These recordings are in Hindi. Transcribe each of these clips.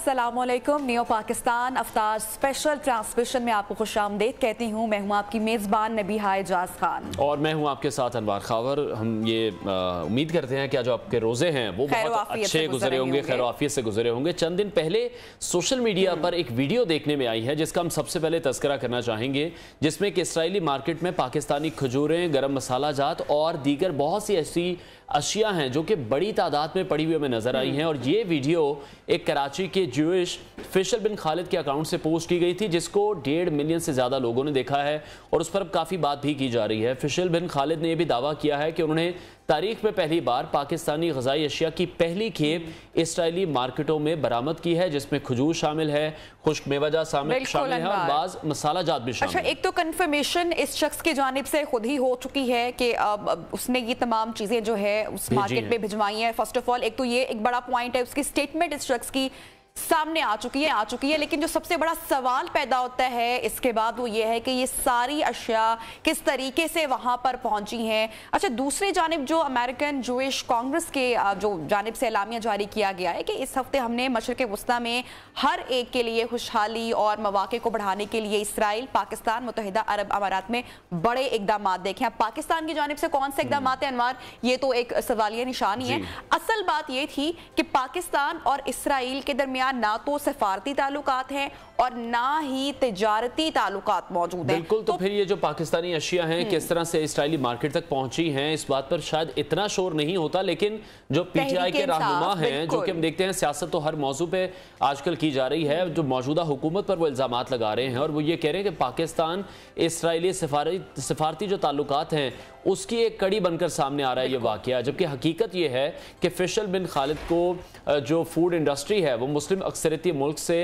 अस्सलामुअलैकुम। नियो पाकिस्तान अफ्तार स्पेशल ट्रांसमिशन में आपको खुशामदीद कहती हूँ। मैं हूँ आपकी मेज़बान नबीहा एजाज खान और मैं हूँ आपके साथ अनवार खावर। हम ये उम्मीद करते हैं कि जो आपके रोज़े हैं वो बहुत अच्छे गुजरे होंगे, खैर आफियत से गुजरे होंगे। चंद दिन पहले सोशल मीडिया पर एक वीडियो देखने में आई है जिसका हम सबसे पहले तज़किरा करना चाहेंगे, जिसमें कि इसराइली मार्केट में पाकिस्तानी खजूरें, गरम मसाला जात और दीगर बहुत सी ऐसी अशिया हैं जो कि बड़ी तादाद में पड़ी हुई हमें नजर आई हैं। और ये वीडियो एक कराची के ज्यूइश फैसल बिन खालिद के अकाउंट से पोस्ट की गई थी, जिसको 1.5 मिलियन से ज़्यादा लोगों ने देखा है और उस पर अब काफ़ी बात भी की जा रही है। फैसल बिन खालिद ने यह भी दावा किया है कि उन्होंने तारीख में पहली बार पाकिस्तानी ग़िज़ाई अशिया की पहली खेप इसराइली मार्केटों में बरामद की है, जिसमें खजूर शामिल है, खुश्क मेवाजात शामिल है और बाज़ मसाला जात भी शामिल है। अच्छा, एक तो कंफर्मेशन इस शख्स की जानिब से खुद ही हो चुकी है कि उसने ये तमाम चीज़ें जो है उस मार्केट में भिजवाई है। फर्स्ट ऑफ ऑल एक तो ये एक बड़ा पॉइंट है, उसकी स्टेटमेंट इस शख्स की सामने आ चुकी है। लेकिन जो सबसे बड़ा सवाल पैदा होता है इसके बाद वो ये है कि ये सारी अशिया किस तरीके से वहां पर पहुंची हैं। अच्छा, दूसरी जानिब जो अमेरिकन जूइश कांग्रेस के जो जानिब से एलामिया जारी किया गया है कि इस हफ्ते हमने मशरिक़ वस्ता में हर एक के लिए खुशहाली और मौक़े को बढ़ाने के लिए इसराइल, पाकिस्तान, मुत्तहिदा अरब अमारात में बड़े इक़दाम देखे। अब पाकिस्तान की जानिब से कौन से इक़दाम है अनवार, ये तो एक सवालिया निशान ही है। असल बात ये थी कि पाकिस्तान और इसराइल के दरमियान ना तो सफारती ताल्लुकात हैं और ना ही तिजारती ताल्लुकात मौजूद हैं। बिल्कुल, तो फिर ये जो पाकिस्तानी अशिया हैं किस तरह से इसराइली मार्केट तक पहुंची हैं, इस बात पर शायद इतना शोर नहीं होता। लेकिन जो पीटीआई के रहनुमा हैं, जो कि हम देखते हैं सियासत तो हर मौजू पे आजकल की जा रही है, जो मौजूदा हुकूमत पर वो इल्जामात लगा रहे हैं और वो ये कह रहे हैं कि पाकिस्तान इसराइली सफारती जो ताल्लुकात हैं उसकी एक कड़ी बनकर सामने आ रहा है ये वाकया। जबकि हकीकत ये है कि फैसल बिन खालिद को जो फूड इंडस्ट्री है वो मुस्लिम अक्सरियती मुल्क से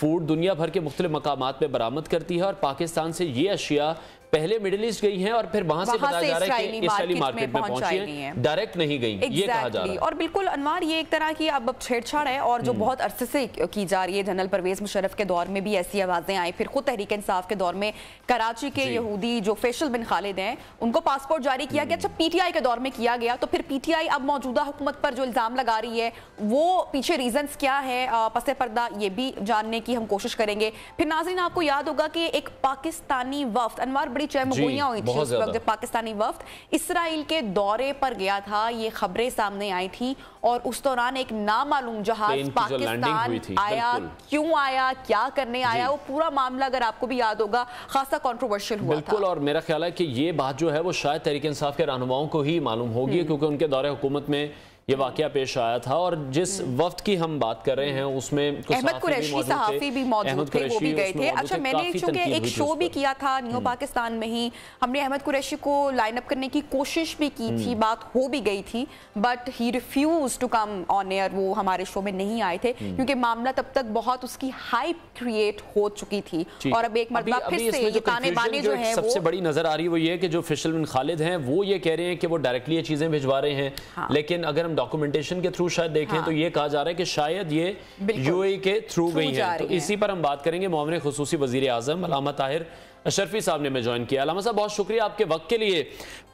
फूड दुनिया भर के मुख्तलिफ मकामात पे बरामद करती है और पाकिस्तान से ये अशिया पहले मिडिल ईस्ट गई हैं और फिर वहां से बताया जा रहा है कि इसराइली मार्केट में पहुंची हैं, डायरेक्ट नहीं गई, ये कहा जा रहा है। और बिल्कुल अनवार, ये एक तरह की अब छेड़छाड़ है और जो बहुत अरसे से की जा रही है। जनरल परवेज मुशर्रफ के दौर में भी ऐसी आवाजें आई, फिर खुद तहरीक इंसाफ के दौर में कराची के यहूदी जो फैसल बिन खालिद हैं उनको पासपोर्ट जारी किया गया। अच्छा, पीटीआई के दौर में किया गया, तो फिर पीटीआई अब मौजूदा हुकूमत पर जो इल्जाम लगा रही है वो पीछे रीजंस क्या है पसे पर्दा, ये भी जानने की हम कोशिश करेंगे। फिर नाज़रीन, आपको याद होगा कि एक पाकिस्तानी वफ्द, अनवार बड़ी चहमगोइयां हुई थी उस वक्त जब पाकिस्तानी वफ्द इसराइल के दौरे पर गया था। ये खबरें सामने आई थी और उस दौरान एक नामालूम जहाज पाकिस्तान आया, क्यों आया, क्या करने आया, वो पूरा मामला अगर आपको भी याद होगा खासा कंट्रोवर्शियल हुआ था। बिल्कुल, और मेरा ख्याल है कि ये बात जो है वो शायद तहरीक इंसाफ के रहनुमाओं को ही मालूम होगी, क्योंकि उनके दौरे हुकूमत में ये वाकया पेश आया था। और जिस वक्त की हम बात कर रहे हैं उसमें अहमद कुरैशी सहाफी भी मौजूद थे, वो भी गए थे। अच्छा, मैंने चूंकि एक शो भी किया था न्यू पाकिस्तान में ही, हमने अहमद कुरैशी को लाइन अप करने की कोशिश भी की थी, बात हो भी गई थी, but he refuse to come on air. वो हमारे शो में नहीं आए थे क्योंकि मामला तब तक बहुत उसकी हाइप क्रिएट हो चुकी थी। और अब एक मरतबा फिर से ये ताने बाने जो है सबसे बड़ी नजर आ रही है वो ये कि जो फैसल बिन खालिद हैं वो ये कह रहे हैं कि वो डायरेक्टली ये चीजें भिजवा रहे हैं, लेकिन अगर हम डॉक्यूमेंटेशन के थ्रू शायद देखें तो ये कहा जा रहा है कि शायद ये यूएई के थ्रू गई हैं। तो इसी पर हम बात करेंगे। मुआविन खुसूसी वजीर आजम अल्लामा ताहिर अशरफी साहब ने हमें ज्वाइन किया। अल्लामा साहब, बहुत शुक्रिया आपके वक्त के लिए।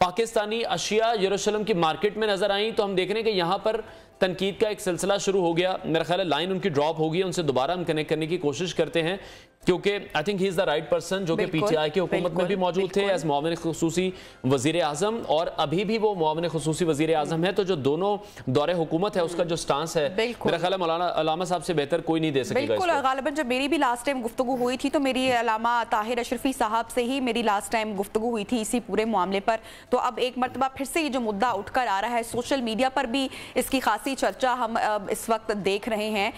पाकिस्तानी अशिया यरूशलेम की मार्केट में नजर आई तो हम देख रहे हैं कि यहाँ पर तनकीद का एक सिलसिला शुरू हो गया। मेरा ख्याल है लाइन उनकी ड्रॉप होगी, उनसे दोबारा हम कनेक्ट करने की कोशिश करते हैं क्योंकि I think he is the right person, जो कि पीटीआई की हुकूमत में भी मौजूद थे एज मुआविन खुसूसी वजीर आजम और अभी भी वो मुआविन खुसूसी वजीर आजम है। तो जो दोनों दौरे हुकूमत है उसका जो स्टांस है मेरा ख्याल है मौलाना अल्लामा साहब से बेहतर कोई नहीं दे सकेगा। बिल्कुल, गालिबन जब मेरी भी लास्ट टाइम गुफ्तगू हुई थी तो मेरी अल्लामा ताहिर अशरफी साहब से ही मेरी लास्ट टाइम गुफ्तगू हुई थी इसी पूरे मामले पर। तो अब एक मरतबा फिर से ये जो मुद्दा उठकर आ रहा है, सोशल मीडिया पर भी इसकी खासी चर्चा हम इस वक्त देख रहे हैं।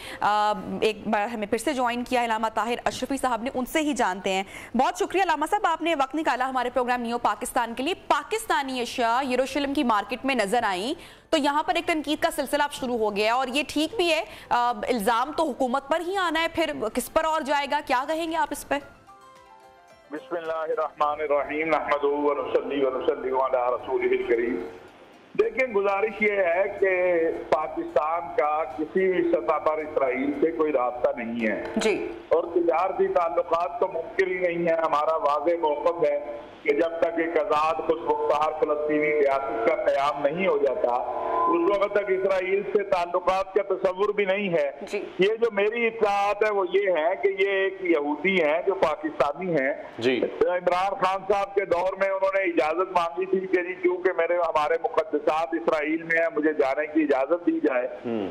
एक बार हमें फिर से ज्वाइन किया अल्लामा ताहिर अशरफी साहब ने, उनसे ही जानते हैं। बहुत शुक्रिया अल्लामा साहब, आपने वक्त निकाला हमारे प्रोग्राम नियो पाकिस्तान के लिए। पाकिस्तानी अशिया यरूशलेम की मार्केट में नजर आई तो यहाँ पर एक तनकीद का सिलसिला शुरू हो गया और ये ठीक भी है। इल्जाम तो हुकूमत पर ही आना है, फिर किस पर और जाएगा, क्या कहेंगे आप इस पर? बिस्मिल्लाहिर्रहमानिर्रहीम, नहमदुहु व नुसल्ली व नुसल्लिमु अला रसूलिहिल करीम। देखिए, गुजारिश ये है कि पाकिस्तान का किसी भी सतह पर इसराइल से कोई रास्ता नहीं है जी, और तिजारती ताल्लुकात तो मुमकिन ही नहीं है। हमारा वाज़ेह मौक़िफ़ है कि जब तक एक आज़ाद खुशमुख्तार फ़लस्तीनी रियासत का क़याम नहीं हो जाता उस वक्त तक इसराइल से ताल्लुकात का तस्वुर भी नहीं है। ये जो मेरी इत्तलात है वो ये है कि ये एक यहूदी हैं जो पाकिस्तानी हैं। इमरान खान साहब के दौर में उन्होंने इजाजत मांगी थी कि जी क्योंकि हमारे मुकद्दसात इसराइल में है, मुझे जाने की इजाजत दी जाए।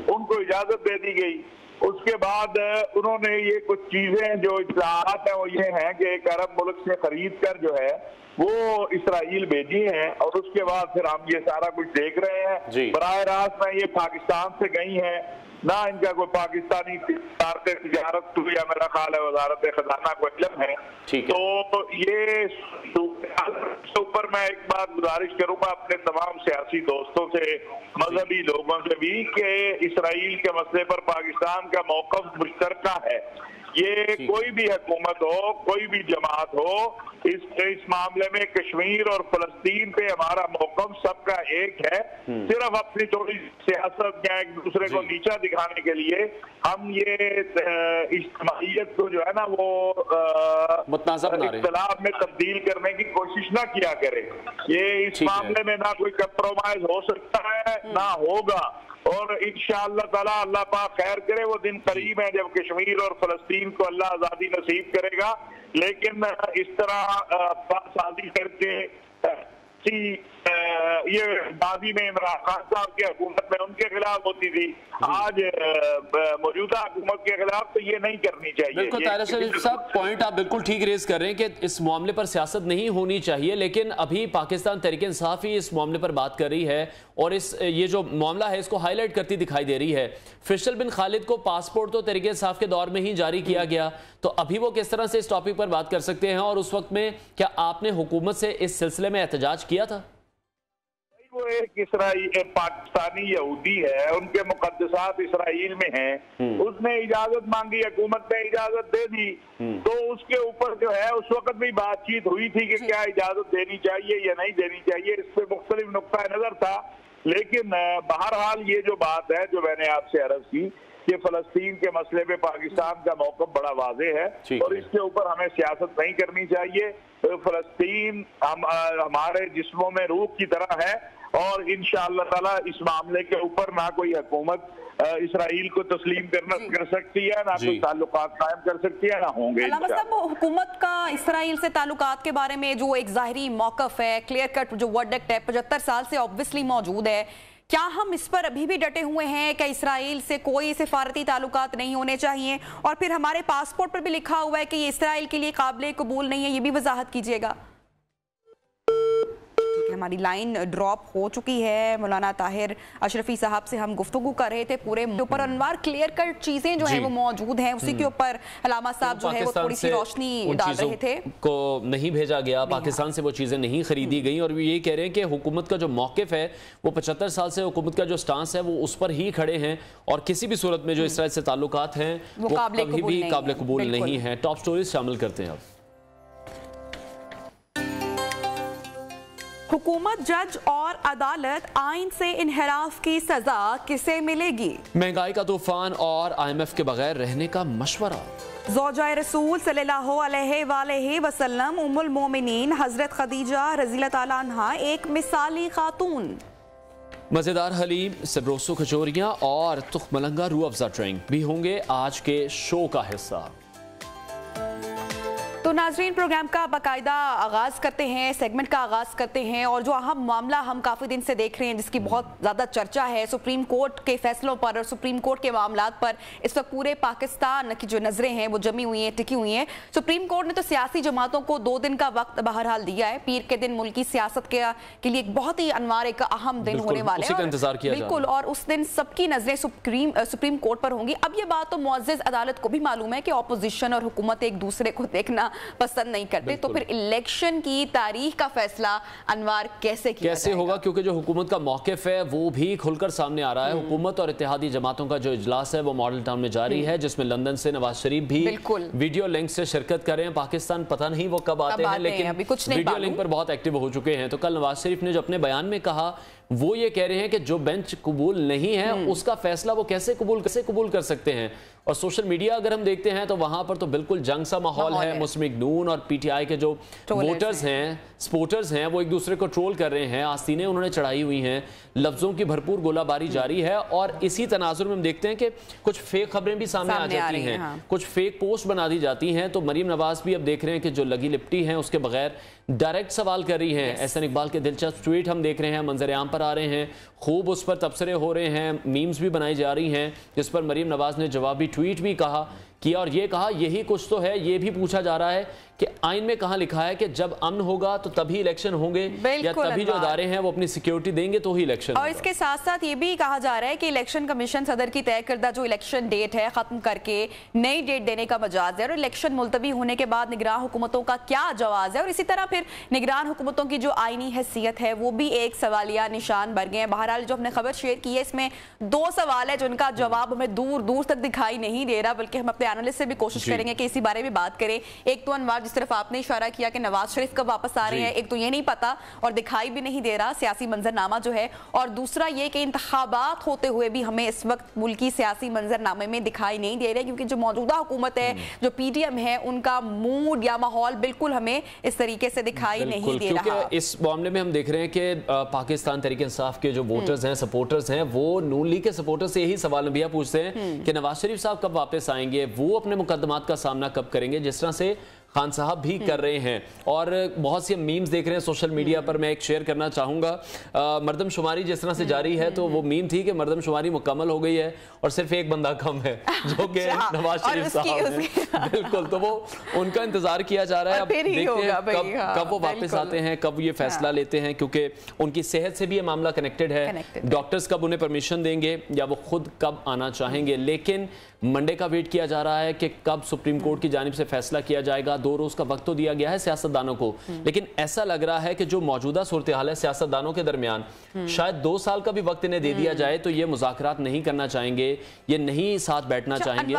उनको इजाजत दे दी गई। उसके बाद उन्होंने ये कुछ चीजें जो इत्तलात है वो ये हैं कि एक अरब मुल्क से खरीद कर जो है वो इसराइल भेजी हैं और उसके बाद फिर हम ये सारा कुछ देख रहे हैं। बराह रास्त में ये पाकिस्तान से गई हैं, ना इनका कोई पाकिस्तानी तिजारत या मेरा ख्याल है वजारत खजाना को इल्म है। तो ये ऊपर मैं एक बात गुजारिश करूंगा अपने तमाम सियासी दोस्तों से, मजहबी लोगों से भी, कि इसराइल के मसले पर पाकिस्तान का मौक़िफ़ मुश्तरका है। ये कोई भी हुकूमत हो, कोई भी जमात हो, इस मामले में कश्मीर और फलस्तीन पे हमारा मौक़िफ़ सबका एक है। सिर्फ अपनी थोड़ी सियासत या एक दूसरे को नीचा दिखाने के लिए हम ये इज्तिमाइयत को जो है ना वो इख्तिलाफ में तब्दील करने की कोशिश ना किया करे। ये इस मामले में ना कोई कंप्रोमाइज हो सकता है ना होगा, और इंशाअल्लाह ताला अल्लाह पाक खैर करे, वो दिन करीब है जब कश्मीर और फलस्तीन को अल्लाह आज़ादी नसीब करेगा। लेकिन इस तरह शादी करके ये बाजी में इमरान खान साहब की हुकूमत में उनके खिलाफ होती थी, आज मौजूदा हुकूमत के खिलाफ, तो ये नहीं करनी चाहिए। बिल्कुल ताहिर शरीफ साहब, पॉइंट आप बिल्कुल ठीक रेज कर रहे हैं कि इस मामले पर सियासत नहीं होनी चाहिए, लेकिन अभी पाकिस्तान तहरीक इंसाफ ही इस मामले पर बात कर रही है और ये जो मामला है इसको हाईलाइट करती दिखाई दे रही है। फैसल बिन खालिद को पासपोर्ट तो तहरीक इंसाफ के दौर में ही जारी किया गया, तो अभी वो किस तरह से इस टॉपिक पर बात कर सकते हैं, और उस वक्त में क्या आपने हुकूमत से इस सिलसिले में एहतजाज किया था? वो एक पाकिस्तानी यहूदी है, उनके मुकद्दसात इसराइल में हैं, उसने इजाजत मांगी, हुकूमत ने इजाजत दे दी, तो उसके ऊपर जो है उस वक्त भी बातचीत हुई थी कि क्या इजाजत देनी चाहिए या नहीं देनी चाहिए, इस पे मुख्तलिफ नुक्ता नजर था। लेकिन बहरहाल ये जो बात है जो मैंने आपसे अर्ज की कि फलस्तीन के मसले पे पाकिस्तान का मौक़िफ़ बड़ा वाज़ेह है और इसके ऊपर हमें सियासत नहीं करनी चाहिए। तो फलस्तीन हमारे जिस्मों में रूह की तरह है और इंशाअल्लाह ताला इस मामले के ऊपर ना कोई हुकूमत इसराइल को तस्लीम कर सकती है, ना कोई ताल्लुकात कायम कर सकती है, ना होंगे। अल्लामा साहब, हुकूमत का इसराइल से ताल्लुकात के बारे में जो एक ज़ाहिरी मौक़िफ़ है, क्लियर कट जो वर्डिक्ट है 75 साल से ऑब्वियसली मौजूद है, क्या हम इस पर अभी भी डटे हुए हैं कि इसराइल से कोई सिफारती ताल्लुकात नहीं होने चाहिए? और फिर हमारे पासपोर्ट पर भी लिखा हुआ है कि ये इसराइल के लिए काबिल कबूल नहीं है, ये भी वजाहत कीजिएगा। हमारी लाइन ड्रॉप हो चुकी है। मौलाना ताहिर अशरफी साहब से हम गुफ्तगू कर रहे थे पूरे ऊपर, अनवार क्लियर कट चीजें जो है वो मौजूद हैं, उसी के ऊपर अल्लामा साहब जो है वो थोड़ी सी रोशनी डाल रहे थे। को नहीं भेजा गया, पाकिस्तान से वो चीजें नहीं खरीदी गई, और ये कह रहे हैं कि हुकूमत का जो मौक़िफ़ है वो 75 साल से हुकूमत का जो स्टांस है वो उस पर ही खड़े हैं, और किसी भी सूरत में जो इसराइल से ताल्लुकात हैं वो कभी भी काबिल कबूल नहीं है। टॉप स्टोरीज शामिल करते हैं अब। हुकूमत, जज और अदालत, आइन से इनहराफ की सजा किसे मिलेगी? महंगाई का तूफान और IMF के बगैर रहने का मशवरा। ज़ौजाए रसूल सल्लल्लाहु अलैहि वसल्लम उम्मुल मोमिनीन हजरत खदीजा रज़ियल्लाहु ताला अन्हा एक मिसाली खातून। मजेदार हलीम, सबरोसो कचोरियाँ और तुखमलंगा रूह अफ़ज़ा ड्रिंक भी होंगे आज के शो का हिस्सा। तो नाज़रीन, प्रोग्राम का बाकायदा आगाज़ करते हैं, सेगमेंट का आगाज़ करते हैं, और जो अहम मामला हम काफ़ी दिन से देख रहे हैं जिसकी बहुत ज़्यादा चर्चा है, सुप्रीम कोर्ट के फैसलों पर और सुप्रीम कोर्ट के मामलात पर इस वक्त पूरे पाकिस्तान की जो नज़रें हैं वो जमी हुई हैं, टिकी हुई हैं। सुप्रीम कोर्ट ने तो सियासी जमातों को 2 दिन का वक्त बहरहाल दिया है। पीर के दिन मुल्की सियासत के लिए एक बहुत ही अनवार एक अहम दिन होने वाले हैं, बिल्कुल, और उस दिन सबकी नज़रें सुप्रीम कोर्ट पर होंगी। अब ये बात तो मुअज़्ज़ज़ अदालत को भी मालूम है कि ऑपोजिशन और हुकूमत एक दूसरे को देखना पसंद नहीं करते, तो फिर इलेक्शन की तारीख का फैसला अनवार कैसे होगा, क्योंकि जो हुकूमत का मौक़िफ़ है वो भी खुलकर सामने आ रहा है। हुकूमत और इत्तेहादी जमातों का जो इजलास है वो मॉडल टाउन में जारी है, जिसमें लंदन से नवाज शरीफ भी वीडियो लिंक से शिरकत कर रहे हैं। पाकिस्तान पता नहीं वो कब आते हैं, लेकिन वीडियो लिंक पर बहुत एक्टिव हो चुके हैं। तो कल नवाज शरीफ ने जो अपने बयान में कहा वो ये कह रहे हैं कि जो बेंच कबूल नहीं है उसका फैसला वो कैसे कबूल कर सकते हैं। और सोशल मीडिया अगर हम देखते हैं तो वहां पर तो बिल्कुल जंग सा माहौल है। मुस्लिम लीग नून और PTI के जो वोटर्स हैं सपोर्टर्स हैं वो एक दूसरे को ट्रोल कर रहे हैं, आस्तीनें उन्होंने चढ़ाई हुई हैं, लफ्जों की भरपूर गोलाबारी जारी है। और इसी तनाजुर में हम देखते हैं कि कुछ फेक खबरें भी सामने आ जाती हैं, हाँ। कुछ फेक पोस्ट बना दी जाती हैं। तो मरीम नवाज भी अब देख रहे हैं कि जो लगी लिपटी हैं उसके बगैर डायरेक्ट सवाल कर रही हैं। एहसन इकबाल के दिलचस्प ट्वीट हम देख रहे हैं, मंजर आम पर आ रहे हैं, खूब उस पर तबसरे हो रहे हैं, मीम्स भी बनाई जा रही हैं, जिस पर मरीम नवाज ने जवाबी ट्वीट भी किया और ये कहा यही कुछ तो है। ये भी पूछा जा रहा है कि आइन में कहां लिखा है कि जब अमन होगा तो तभी इलेक्शन होंगे, या तभी जो अदारे हैं वो अपनी सिक्योरिटी देंगे तो ही इलेक्शन और इसके साथ साथ ये भी कहा जा रहा है कि इलेक्शन कमीशन सदर की तय करदा जो इलेक्शन डेट है खत्म करके नई डेट देने का मजाज है, और इलेक्शन मुलतवी होने के बाद निगरान हुकूमतों का क्या जवाब है, और इसी तरह फिर निगरान हुकूमतों की जो आईनी हैसियत है वो भी एक सवालिया निशान बन गए हैं। बहरहाल जो हमने खबर शेयर की है इसमें 2 सवाल है जिनका जवाब हमें दूर दूर तक दिखाई नहीं दे रहा, बल्कि हम अपने एनालिस्ट से भी कोशिश करेंगे कि इसी बारे में बात करें। एक तो अनवर, जिस तरफ आपने इशारा किया कि नवाज शरीफ कब वापस आ रहे हैं, एक तो ये नहीं पता और दिखाई भी नहीं दे रहा सियासी मंजरनामा जो है, और दूसरा ये कि इंतखाबात होते हुए भी हमें इस वक्त मुल्की सियासी मंजरनामे में दिखाई नहीं दे रहे, क्योंकि जो मौजूदा हुकूमत है, जो पीटीएम है, उनका मूड या माहौल बिल्कुल हमें इस तरीके से दिखाई नहीं दे रहा। इस मामले में हम देख रहे हैं कि पाकिस्तान तहरीक इंसाफ के जो वोटर्स हैं, सपोर्टर्स हैं, वो नून लीग के सपोर्टर्स से यही सवाल भैया पूछते हैं कि नवाज शरीफ साहब कब वापस आएंगे, वो अपने मुकदमात का सामना कब करेंगे, जिस तरह से खान साहब भी कर रहे हैं। और बहुत सी मीम्स देख रहे हैं सोशल मीडिया पर, मैं एक शेयर करना चाहूंगा। मर्दमशुमारी जिस तरह से जारी है तो वो मीम थी कि मर्दमशुमारी मुकम्मल हो गई है और सिर्फ एक बंदा कम है जो कि नवाज शरीफ साहब हैं। बिल्कुल, तो वो उनका इंतजार किया जा रहा है। अब देखते हैं कब वो वापस आते हैं, कब ये फैसला लेते हैं, क्योंकि उनकी सेहत से भी ये मामला कनेक्टेड है। डॉक्टर्स कब उन्हें परमिशन देंगे या वो खुद कब आना चाहेंगे। लेकिन मंडे का वेट किया जा रहा है कि कब सुप्रीम कोर्ट की जानिब से फैसला किया जाएगा। 2 रोज का वक्त तो दिया गया है सियासतदानों को, लेकिन ऐसा लग रहा है कि जो मौजूदा सूरत हाल है सियासतदानों के दरमियान, शायद 2 साल का भी वक्त इन्हें दे दिया जाए तो ये मुज़ाकरात नहीं करना चाहेंगे, ये नहीं साथ बैठना चाहेंगे।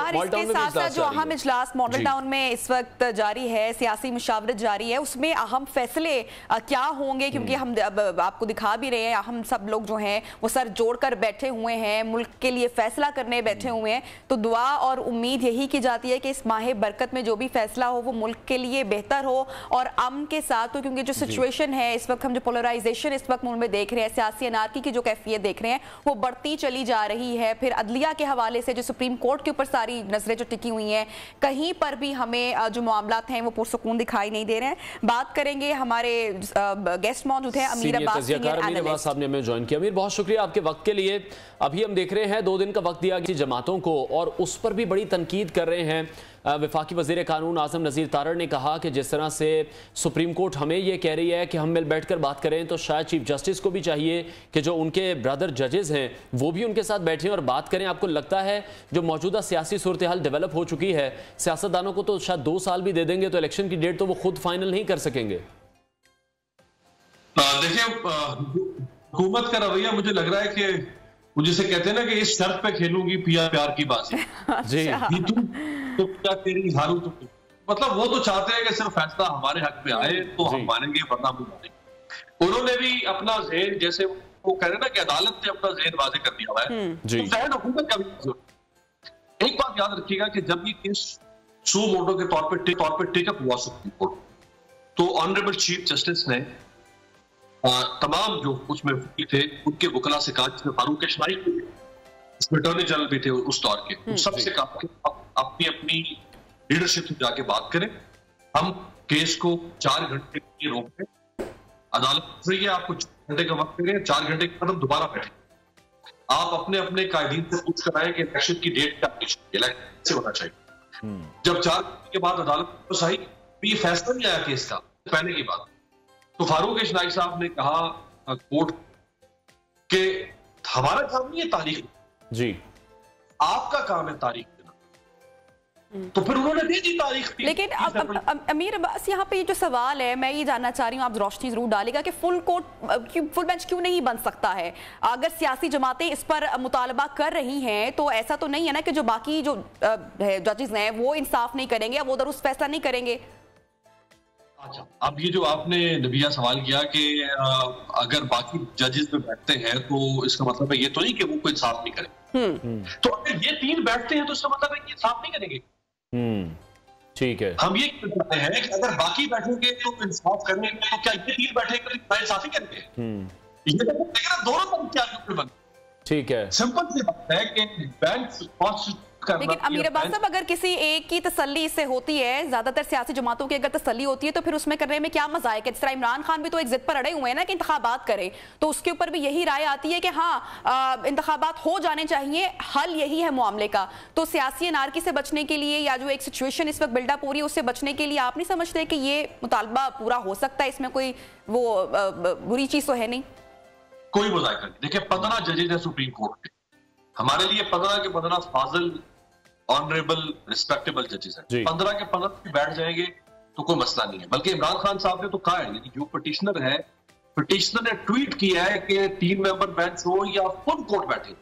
जो अहम इजलास मॉडल टाउन में इस वक्त जारी है, सियासी मुशावरत जारी है, उसमें अहम फैसले क्या होंगे, क्योंकि हम आपको दिखा भी रहे हैं, हम सब लोग जो हैं वो सर जोड़कर बैठे हुए हैं, मुल्क के लिए फैसला करने बैठे हुए हैं। तो दुआ और उम्मीद यही की जाती है कि इस माह बरकत में जो भी फैसला हो वो मुल्क के लिए बेहतर हो और अमन के साथ हो, क्योंकि जो सिचुएशन है इस वक्त, हम जो पोलराइजेशन इस वक्त मुल्क में देख रहे हैं, सियासी अनारकी की जो कैफियत देख रहे हैं वो बढ़ती चली जा रही है। फिर अदलिया के हवाले से जो सुप्रीम कोर्ट के ऊपर सारी नजरें जो टिकी हुई हैं, कहीं पर भी हमें जो मामलात हैं वो पुरसुकून दिखाई नहीं दे रहे हैं। बात करेंगे, हमारे गेस्ट मौजूद हैं अमीर अब्बास साहब ने हमें ज्वाइन किया। अमीर, बहुत शुक्रिया आपके वक्त के लिए। अभी हम देख रहे हैं 2 दिन का वक्त दिया गया जमातों को और उस पर भी बड़ी तनकीद कर रहे हैं। वफाकी वज़ीर कानून आज़म नज़ीर तारड़ ने कहा कि जिस तरह से सुप्रीम कोर्ट हमें ये कह रही है कि हम मिल बैठकर बात करें, तो शायद चीफ जस्टिस को भी चाहिए कि जो उनके ब्रदर जजेस हैं वो भी उनके साथ बैठें और बात करें। आपको लगता है जो मौजूदा सियासी सूरत हाल डेवलप हो चुकी है, सियासतदानों को तो शायद 2 साल भी दे देंगे तो इलेक्शन की डेट तो वो खुद फाइनल नहीं कर सकेंगे? देखिए, हुकूमत का रवैया मुझे लग रहा है कि वो जिसे कहते हैं ना कि इस शर्त पे खेलूंगी प्यार की बाजी जी, तो क्या तेरी हारू तो, मतलब वो तो चाहते हैं कि सिर्फ फैसला हमारे हक में आए तो हम मानेंगे, वरना हम मानेंगे। उन्होंने भी अपना ज़हन, जैसे वो कह रहे ना कि अदालत ने अपना ज़हन वाज़े कर दिया हुआ है, तो ज़हन हुकूमत का भी। एक बात याद रखिएगा कि जब ये केस सू मोटो के तौर पर टेकअप हुआ सुप्रीम कोर्ट, तो ऑनरेबल चीफ जस्टिस ने तमाम जो उसमें वकील थे उनके वकला से कहा, जिसमें फारूक केशवाई इसमें अटॉर्नी जनरल भी थे उस दौर के, सबसे कहा कि अपनी अपनी लीडरशिप से जाके बात करें, हम केस को 4 घंटे के लिए रोक दें, अदालत से आपको 4 घंटे का वक्त दें, 4 घंटे के बाद हम दोबारा बैठे, आप अपने अपने कायदीन से पूछ कर आए कि इलेक्शन की डेट क्या से होना चाहिए। जब 4 घंटे के बाद अदालत को सही ये फैसला नहीं आया केस का पहले की बात, तो फारूक केशवाई साहब ने कहा कोर्ट के हमारा काम नहीं है तारीख जी, आपका काम है तारीख देना, तो फिर उन्होंने दे दी तारीख। लेकिन अब अमीर अब्बास, यहाँ पे ये जो सवाल है मैं ये जानना चाह रही हूँ, आप रोशनी जरूर डालेगा कि फुल बेंच क्यों नहीं बन सकता है? अगर सियासी जमातें इस पर मुतालबा कर रही हैं तो ऐसा तो नहीं है ना कि जो बाकी जो जजेस हैं वो इंसाफ नहीं करेंगे, वो दुरुस्त फैसला नहीं करेंगे? अच्छा, अब ये जो आपने नबिया सवाल किया कि अगर बाकी जजेस में बैठते हैं तो इसका मतलब है ये तो नहीं कि वो कोई इंसाफ नहीं करे। तो अगर ये 3 बैठते हैं तो इसका मतलब है ये इंसाफ नहीं करेंगे। ठीक है, हम ये कहते हैं कि अगर बाकी बैठेंगे तो इंसाफ करेंगे, तो क्या ये 3 बैठेंगे तो इंसाफी करेंगे? ये तो दोनों तरफ क्या बंद। ठीक है, सिंपल सी बात है कि बैंक लेकिन अमीर अब्बास साहब, अगर किसी एक की तसल्ली इससे होती है, ज्यादातर सियासी जमातों की अगर तसल्ली होती है, तो फिर उसमें करने में क्या मजा है? कि जिस तरह इमरान खान भी तो एक जिद पर अड़े हुए हैं ना कि इंतखाबात करें, तो उसके ऊपर भी यही राय आती है कि हाँ इंतखाबात हो जाने चाहिए, हल यही है मामले का। तो सियासी अनारकी से बचने के लिए या जो एक सिचुएशन इस वक्त बिल्डअप हो रही है उससे बचने के लिए आप नहीं समझते कि ये मुतालबा पूरा हो सकता है? इसमें कोई वो बुरी चीज तो है नहीं? कोई बुराई नहीं। देखिए 15 जजेज है सुप्रीम कोर्ट के, हमारे लिए 15 के 15 फाजिल ऑनरेबल रिस्पेक्टेबल जजेस हैं। 15 के 15 बैठ जाएंगे तो कोई मसला नहीं है। बल्कि इमरान खान साहब ने तो कहा है, जो पिटिशनर है, पिटिशनर ने ट्वीट किया है कि 3 मेंबर बेंच हो या फुल कोर्ट बैठे,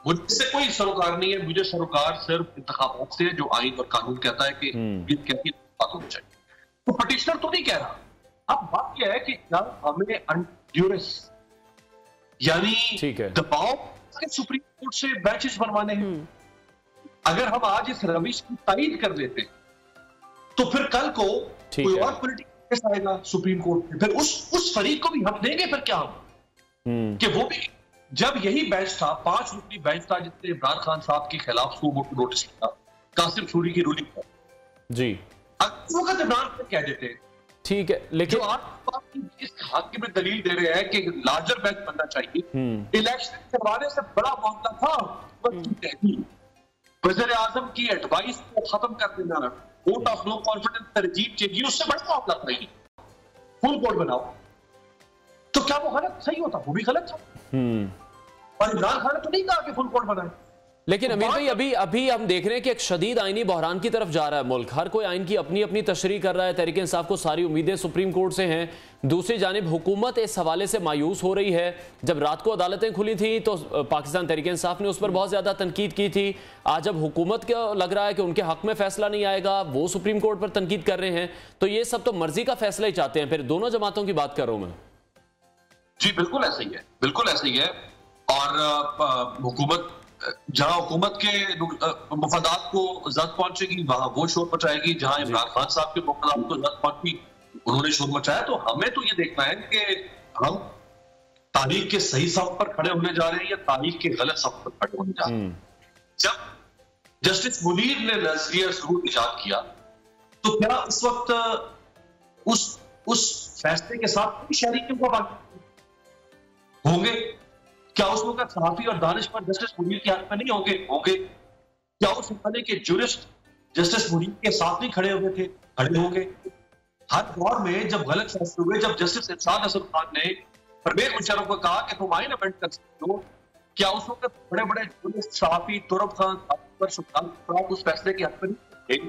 मुझसे कोई सरोकार नहीं है, मुझे सरोकार सिर्फ इंतखाबात से है, जो आइन और कानून कहता है कि ये बात होनी चाहिए। तो पिटिशनर तो नहीं कह रहा। अब बात यह है कि क्या हमें अनड्यूरेस यानी दबाव के सुप्रीम कोर्ट से बेंचेस बनवाने हैं? अगर हम आज इस रविश की तायीद कर लेते तो फिर कल को कोई और पॉलिटिकल केस आएगा सुप्रीम कोर्ट में, फिर उस फरीक को भी हम देंगे। फिर क्या हम कि वो भी, जब यही बेंच था, 5 रुकनी बेंच था जिसने इमरान खान साहब के खिलाफ नोटिस किया कासिम सूरी की रूलिंग पर जी, अगर वक्त इमरान खान कह देते ठीक है, लेकिन जो आप इस हक में दलील दे रहे हैं कि लार्जर बेंच बनना चाहिए, इलेक्शन करवाने से बड़ा मामला था वज़ीर आज़म की एडवाइस को खत्म कर देना, वोट ऑफ नो कॉन्फिडेंस तरजीह चाहिए, उससे बड़ा मामला नहीं, फुल कोर्ट बनाओ। तो क्या वो गलत सही होता? वो भी गलत था। और इमरान खान ने तो नहीं कहा कि फुल कोर्ट बनाए। लेकिन अमीर भाई, अभी हम देख रहे हैं कि एक शदीद आईनी बहरान की तरफ जा रहा है मुल्क। हर कोई आइन की अपनी अपनी तशरीह कर रहा है। तहरीक इंसाफ को सारी उम्मीदें सुप्रीम कोर्ट से हैं। दूसरी जानिब हुकूमत इस हवाले से मायूस हो रही है। जब रात को अदालतें खुली थी तो पाकिस्तान तहरीक इंसाफ ने उस पर बहुत ज्यादा तनकीद की थी। आज जब हुकूमत को लग रहा है कि उनके हक में फैसला नहीं आएगा, वो सुप्रीम कोर्ट पर तनकीद कर रहे हैं, तो ये सब तो मर्जी का फैसला ही चाहते हैं। फिर दोनों जमातों की बात कर रहा हूं मैं। जी बिल्कुल ऐसा ही है, बिल्कुल ऐसा ही है। और हुकूमत जहां हुकूमत के मफादात को जद पहुंचेगी वहां वो शोर मचाएगी, जहां इमरान खान साहब के मफादात को जद पहुंची उन्होंने शोर मचाया। तो हमें तो ये देखना है कि हम तारीख के सही सफ पर खड़े होने जा रहे हैं या तारीख के गलत सफ पर खड़े होने जा रहे हैं। जब जस्टिस मुनीर ने नजरिया जरूर इजाद किया तो क्या उस वक्त उस फैसले के साथ कोई शहरी होंगे? क्या उस वक्त सहाफी और दानिश पर जस्टिस मुनीर के हक में नहीं होंगे? क्या उस जमाने के जुरिस्ट जस्टिस मुनीर के साथ नहीं खड़े हुए थे? खड़े होंगे। हर दौर में जब गलत फैसले हुए, जब जस्टिस इरशाद हसन खान ने परवेज मुशर्रफ को कहा कि तुम आइन अमेंड कर सकते हो, क्या उस वक्त बड़े बड़े जुरिस्ट सहाफी तुरब खान उस फैसले के हक में नहीं थे?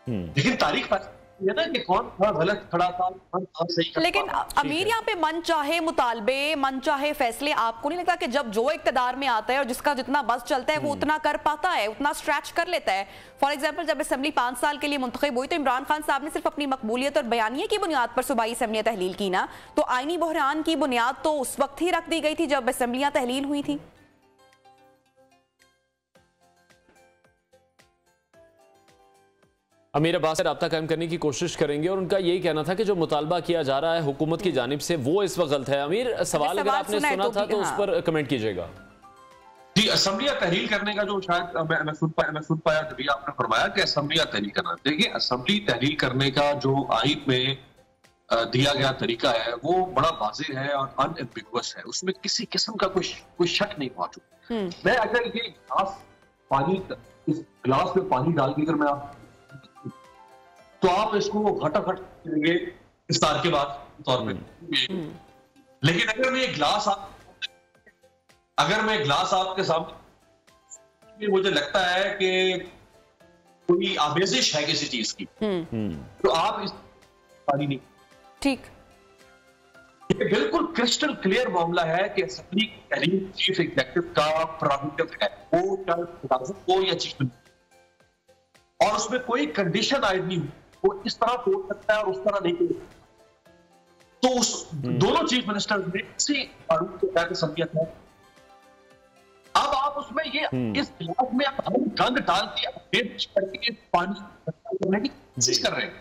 लेकिन तारीख ये ना कि कौन था गलत खड़ा था, कौन था सही। लेकिन अमीर यहाँ पे मन चाहे मुतालबे, मन चाहे फैसले, आपको नहीं लगता कि जब जो इक्तदार में आता है और जिसका जितना बस चलता है वो उतना कर पाता है, उतना स्ट्रेच कर लेता है? फॉर एग्जाम्पल जब असेंबली 5 साल के लिए मुंतखब हुई तो इमरान खान साहब ने सिर्फ अपनी मकबूलियत और बयानिए की बुनियाद पर सूबाई असेंबलियां तहलील की ना, तो आईनी बहरान की बुनियाद तो उस वक्त ही रख दी गई थी जब असेंबलियां तहलील हुई थी। अमीर अब्बास से रब्ता कायम करने की कोशिश करेंगे और उनका यही कहना था कि जो मुतालबा किया जा रहा है हुकूमत की जानिब से वो इस वक्त गलत है। अमीर, सवाल अगर आपने सुना था तो उस पर कमेंट कीजिएगा। जी, असेंबलियां तहलील करने का जो शायद मैं सुन पाया तभी आपने फरमाया कि असेंबलियां तहलील करना। देखिए, असेंबली तहलील करने का जो आइन में दिया गया तरीका है वो बड़ा वाज़ेह है और अनएम्बिगुअस है, उसमें किसी किस्म का कोई शक नहीं मौजूद। मैं अगर ये इस गिलास में पानी डाल के अगर मैं तो आप इसको घटाघट करेंगे इफ्तार के बाद तौर पे। लेकिन अगर मैं ग्लास आपके सामने, मुझे लगता है कि कोई आमेजिश है किसी चीज की, तो आप इस पानी नहीं। ठीक, ये बिल्कुल क्रिस्टल क्लियर मामला है कि असेंबली तहलील चीफ एग्जीक्यूटिव का प्रेरोगेटिव है, वो चाहे या चीफ मिनिस्टर, और उसमें कोई कंडीशन आयद नहीं, वो इस तरह तोड़ सकता है और उस तरह नहीं तोड़ सकता। तो उस दोनों चीफ मिनिस्टर ने इसी कानून के तहत असेंबलियां था। अब आप उसमें ये इस गिलास में आप गंद डाल के करके पानी करने की कोशिश कर रहे हैं।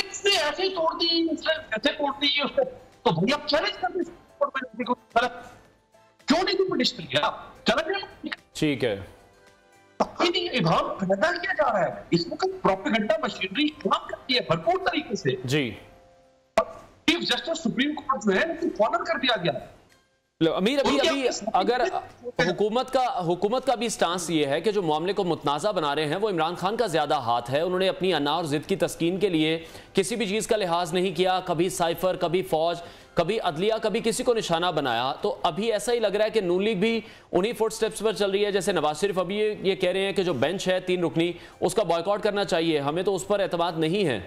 इसने ऐसे ही तोड़ दी, ऐसे तोड़ दी उसको, तो भैया चैलेंज करते क्यों नहीं कंपटीशन किया? ठीक है, इबाम पैदा किया जा रहा है, इसमें प्रोपेगेंडा मशीनरी काम करती है भरपूर तरीके से जी। चीफ जस्टिस सुप्रीम कोर्ट जो है उसको कॉर्नर कर दिया गया। अमीर अभी अगर हुकूमत का भी स्टांस ये है कि जो मामले को मुतनाज़ा बना रहे हैं वो इमरान खान का ज्यादा हाथ है। उन्होंने अपनी अना और जिद की तस्कीन के लिए किसी भी चीज का लिहाज नहीं किया, कभी साइफर, कभी फौज, कभी अदलिया, कभी किसी को निशाना बनाया। तो अभी ऐसा ही लग रहा है कि नून लीग भी उन्हीं फुटस्टेप्स पर चल रही है। जैसे नवाज शरीफ अभी ये कह रहे हैं कि जो बेंच है 3 रुकनी उसका बॉयकॉट करना चाहिए, हमें तो उस पर एतमाद नहीं है।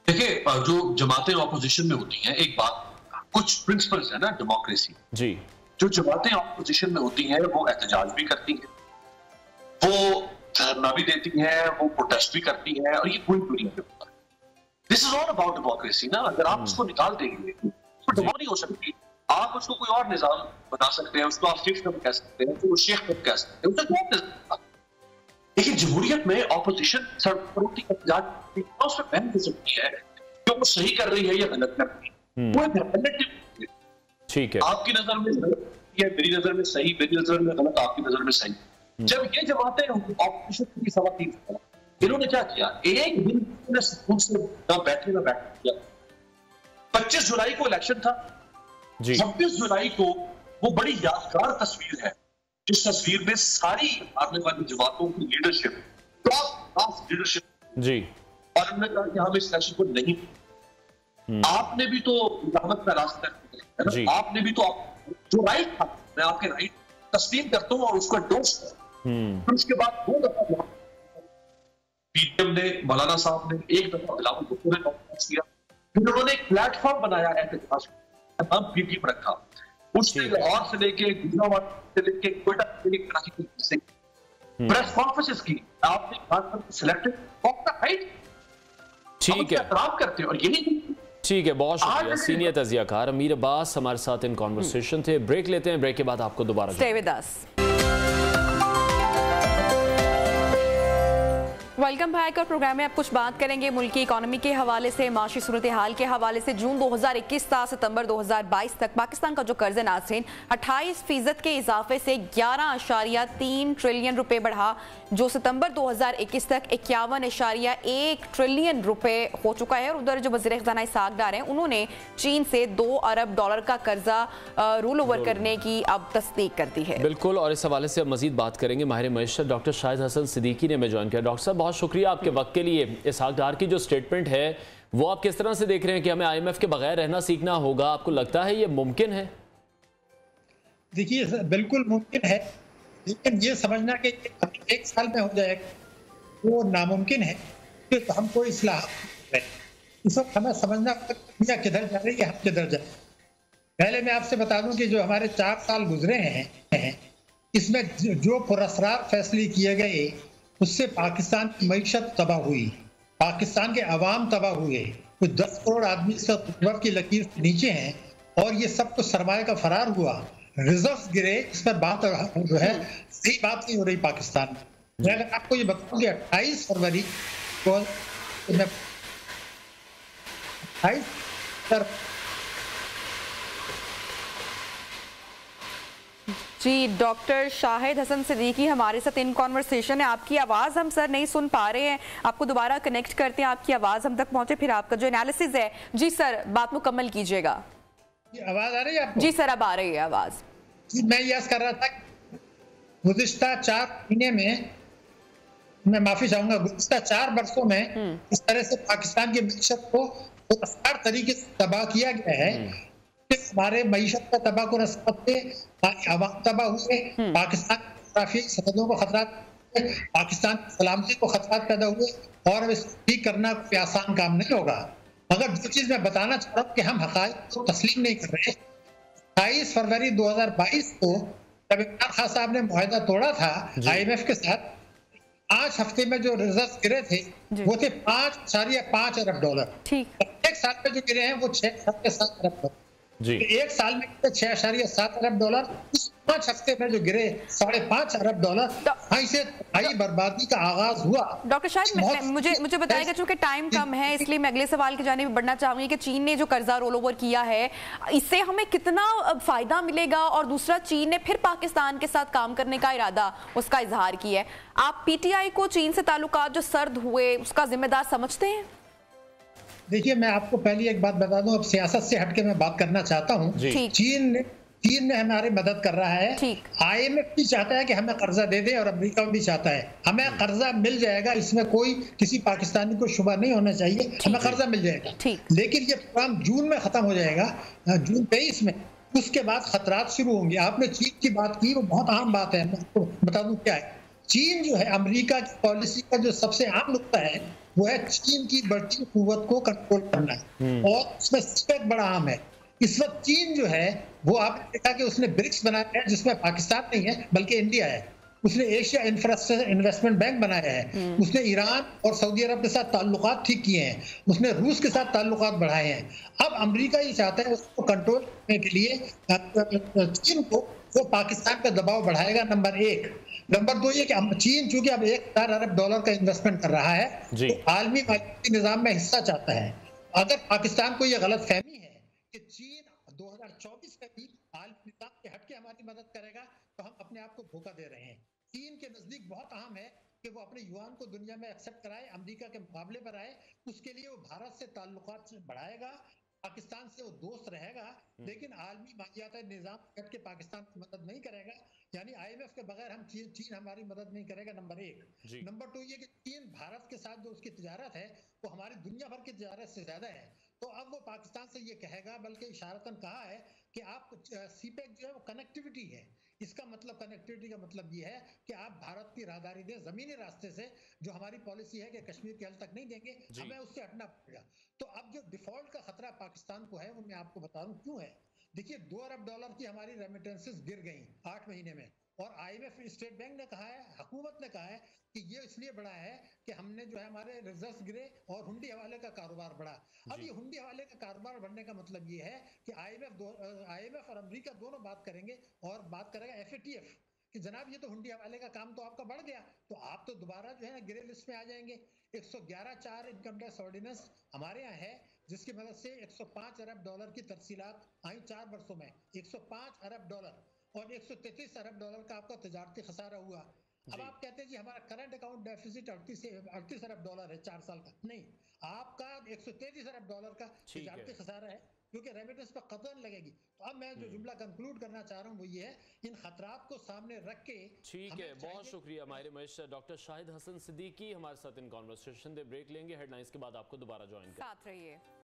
देखिए, जो जमातें ऑपोजिशन में होती हैं, एक बात, कुछ प्रिंसिपल्स है ना डेमोक्रेसी जी, जो जमातें ऑपोजिशन में होती हैं वो एहतजाज भी करती हैं, वो धरना भी देती हैं, वो प्रोटेस्ट भी करती हैं, और ये पूरी दुनिया में होता है। This is all about democracy ना। अगर आप उसको निकाल देंगे तो डेमोक्रेसी नहीं हो सकती। आप उसको कोई और निजाम बना सकते हैं, उसको आप फिक्स कब कह सकते हैं, उसको शेख कब कह सकते हैं, लेकिन जमहूरियत में ऑपोजिशन उसमें बहन हो सकती है कि वो सही कर रही है या गलत कर रही है। ठीक है, आपकी नजर में या मेरी नजर में सही, मेरी नजर में गलत, आपकी नजर में सही। जब ये जमातें ऑपोजिशन की सवाल, इन्होंने क्या किया, एक दिन सुकून से ना बैठे ना बैठ किया। 25 जुलाई को इलेक्शन था, 26 जुलाई को वो बड़ी यादगार तस्वीर है, जिस तस्वीर में सारी आने वाली जमातों की लीडरशिप, टॉप क्लास लीडरशिप जी, और उन्होंने कहा कि हम इस इलेक्शन को नहीं, आपने भी तो रहमत का रास्ता है ना, आपने भी तो जो राइट था, मैं आपके राइट तस्लीम करता हूं और उसको एंडोर्स करता हूं। उसके बाद 2 दफा पीटीएम ने, मौलाना साहब ने, 1 दफा बिलावल भुट्टो ने कॉन्फ्रेंस किया, फिर उन्होंने एक प्लेटफॉर्म बनाया एहतजाज का नाम पीटीएम रखा। उसने लाहौर से लेके गुजरात से लेके कोयटा से लेके कराची से प्रेस कॉन्फ्रेंसेस की, आपने सिलेक्टेड ऑफ द राइट, ठीक है, एहतराम करते हैं। और यही ठीक है, बहुत शुक्रिया सीनियर तजियाकार अमीर अब्बास हमारे साथ इन कॉन्वर्सेशन थे। ब्रेक लेते हैं, ब्रेक के बाद आपको दोबारा stay with us. Welcome back. और प्रोग्राम में आप कुछ बात करेंगे मुल्क की इकोनॉमी के हवाले से, माशी सूरत हाल के हवाले से। जून 2021 से सितंबर 2022 तक पाकिस्तान का जो कर्ज नाज़रीन 28% के इजाफे से 11.3 ट्रिलियन रुपए बढ़ा, जो सितंबर 2021 तक 51.1 ट्रिलियन रुपए हो चुका है। और उधर जो वज़ीर ख़ज़ाना इसहाक़ डार हैं, उन्होंने चीन से $2 अरब का कर्जा रोल ओवर करने की अब तस्दीक कर दी है। बिल्कुल, और इस हवाले से अब मजीद बात करेंगे। माहिर मईशत डॉक्टर शाहिद हसन सिद्दीकी ने हमें ज्वाइन किया। डॉक्टर साहब, बहुत शुक्रिया आपके वक्त के लिए। इसहाक़ डार की जो स्टेटमेंट है वो आप किस तरह से देख रहे हैं कि हमें IMF के बगैर रहना सीखना होगा? आपको लगता है ये मुमकिन है? देखिए, बिल्कुल मुमकिन है, लेकिन ये समझना कि 1 साल में हो जाएगा वो नामुमकिन है कि हम कोई इस्लाह इस वक्त हमें समझना दुनिया किधर जा रही है, हम किधर जा रहे हैं। पहले मैं आपसे बता दूं कि जो हमारे 4 साल गुजरे हैं, इसमें जो पुरस्कार फैसले किए गए उससे पाकिस्तान की मईशत तबाह हुई, पाकिस्तान के अवाम तबाह हुए, कुछ 10 करोड़ आदमी इसका की लकीर से नीचे हैं, और ये सब कुछ सरमाए का फरार हुआ, रिजर्व गिरे। इस पर बात जो है सही बात नहीं हो रही पाकिस्तान में। मैं अगर आपको ये बताऊं कि 28 फरवरी को जी, डॉक्टर शाहिद हसन सिद्दीकी हमारे साथ इन कॉन्वर्सेशन है। आपकी आवाज़ हम सर नहीं सुन पा रहे हैं, आपको दोबारा कनेक्ट करते हैं, आपकी आवाज़ हम तक पहुंचे, फिर आपका जो एनालिसिस है। जी सर, बात मुकम्मल कीजिएगा। आवाज़ आ रही है आपको? जी सर, अब आ रही है आवाज़। मैं ये कर रहा था, गुज़िश्ता 4 महीने में, मैं माफी चाहूंगा, गुज़िश्ता 4 वर्षों में इस तरह से पाकिस्तान की मईशत को रफ्तार तरीके से तबाह किया गया है। हमारे मईशत का तबाह को रस्ते अवाम तबाह हुए, पाकिस्तान की सरहदों को खतरा, पाकिस्तान की सलामती को खतरा पैदा हुए, और अब इसको ठीक करना कोई आसान काम नहीं होगा। मगर जो चीज मैं बताना चाह रहा हूँ कि हम हक़ाइक़ को तस्लीम नहीं कर रहे। 28 फरवरी 2022 को जब इमरान खान साहब ने मुआहदा तोड़ा था IMF के साथ, 5 हफ्ते में जो रिजर्व गिरे थे वो थे $5.5 अरब। एक साल में जो गिरे हैं वो 6.7 अरब। एक साल में 6.7 अरब डॉलर, उस 5 हफ्ते में जो गिरे 5.5 अरब डॉलर, से बर्बादी का आगाज हुआ। डॉक्टर शाहिद, मुझे बताएगा, चूंकि टाइम कम है इसलिए मैं अगले सवाल की जानिब बढ़ना चाहूंगी कि चीन ने जो कर्जा रोल ओवर किया है इससे हमें कितना फायदा मिलेगा, और दूसरा चीन ने फिर पाकिस्तान के साथ काम करने का इरादा उसका इजहार किया है। आप पीटीआई को चीन से ताल्लुकात जो सर्द हुए उसका जिम्मेदार समझते हैं? देखिए, मैं आपको पहली एक बात बता दूं, अब सियासत से हटके मैं बात करना चाहता हूं। चीन ने हमारी मदद कर रहा है, IMF भी चाहता है कि हमें कर्जा दे दे, और अमेरिका भी चाहता है हमें कर्जा मिल जाएगा, इसमें कोई किसी पाकिस्तानी को शुबा नहीं होना चाहिए, हमें कर्जा मिल जाएगा। लेकिन ये प्रोग्राम जून में खत्म हो जाएगा, जून 23 में, उसके बाद खतरात शुरू होंगे। आपने चीन की बात की, वो बहुत अहम बात है, मैं आपको बता दूं क्या है। चीन जो है, अमेरिका की पॉलिसी का जो सबसे अहम नुकता है वो है चीन की बढ़ती कुव्वत को कंट्रोल करना है, और उसमें स्पेक बड़ा अहम है। इस वक्त चीन जो है वो आपने देखा कि उसने ब्रिक्स बनाया है, जिसमें पाकिस्तान नहीं है बल्कि इंडिया है। उसने एशिया इंफ्रास्ट्रक्चर इन्वेस्टमेंट बैंक बनाया है, उसने ईरान और सऊदी अरब के साथ ताल्लुकात ठीक किए हैं, उसने रूस के साथ ताल्लुकात बढ़ाए हैं। अब अमेरिका ये चाहता है उसको कंट्रोल करने के लिए चीन को, वो पाकिस्तान पर दबाव बढ़ाएगा, नंबर 1। नंबर 2 ये कि चीन चूंकि अब 1,000 अरब डॉलर का इन्वेस्टमेंट कर रहा है, तो आलमी मालियाती निजाम में हिस्सा चाहता है। अगर पाकिस्तान को ये गलत फहमी है कि चीन 2024 में भी आलमी निजाम के हटके हमारी मदद करेगा, तो हम अपने आप को धोखा दे रहे हैं। चीन के नजदीक बहुत अहम है कि वो अपने युआन को दुनिया में एक्सेप्ट कराए, अमेरिका के मुकाबले पर आए। उसके लिए वो भारत से ताल्लुकात बढ़ाएगा, पाकिस्तान से वो दोस्त रहेगा, लेकिन आलमी मालियाती निजाम हट के पाकिस्तान की मदद नहीं करेगा। यानी IMF के बगैर हम चीन हमारी मदद नहीं करेगा, नंबर 1। नंबर 2 ये कि चीन भारत के साथ जो उसकी तिजारत है वो हमारी दुनिया भर की तिजारत से ज्यादा है। तो अब वो पाकिस्तान से ये कहेगा, बल्कि इशारतन कहा है कि आप सीपेक जो है वो कनेक्टिविटी है। इसका मतलब, कनेक्टिविटी का मतलब ये है कि आप भारत की राहदारी दें जमीनी रास्ते से, जो हमारी पॉलिसी है कि कश्मीर के हल तक नहीं देंगे, हमें उससे हटना पड़ेगा। तो अब जो डिफॉल्ट का खतरा पाकिस्तान को है वो मैं आपको बता दूं क्यों है। देखिए, 2 अरब डॉलर की हमारी रेमिटेंसेस गिर गई 8 महीने में, और IMF, स्टेट बैंक ने कहा है, हुकूमत ने कहा है कि ये इसलिए बढ़ा है कि हमने जो है हमारे रिजर्व्स गिरे और हुंडी हवाले का कारोबार बढ़ा। अब ये हुंडी हवाले का कारोबार बढ़ने का मतलब ये है कि IMF और अमेरिका दोनों बात करेंगे, और बात करेगा FATF कि जनाब ये तो हुंडी हवाले का काम तो आपका बढ़ गया, तो आप तो दोबारा जो है ना ग्रे लिस्ट में आ जाएंगे। 111(4) इनकम टैक्स ऑर्डिनेंस हमारे यहाँ है, जिसकी मदद से 105 अरब डॉलर की तरसीलात आई 4 वर्षों में, 105 अरब डॉलर, और 133 अरब डॉलर का आपका तजारती खसारा हुआ। अब आप कहते हैं जी हमारा करंट अकाउंट डेफिसिट 38 अरब डॉलर है 4 साल का, नहीं, आपका 133 अरब डॉलर का तजारती खसारा है, क्योंकि रेमिटेंस पर कतरन लगेगी। तो अब मैं जो जुमला कंक्लूड करना चाह रहा हूँ वो ये है, इन खतरात को सामने रख के। ठीक है, बहुत शुक्रिया हमारे महेश डॉक्टर शाहिद हसन सिद्दीकी हमारे साथ इन कॉन्वर्सेशन। ब्रेक लेंगे, हेडलाइंस के बाद आपको दोबारा ज्वाइन करेंगे। साथ रहिए।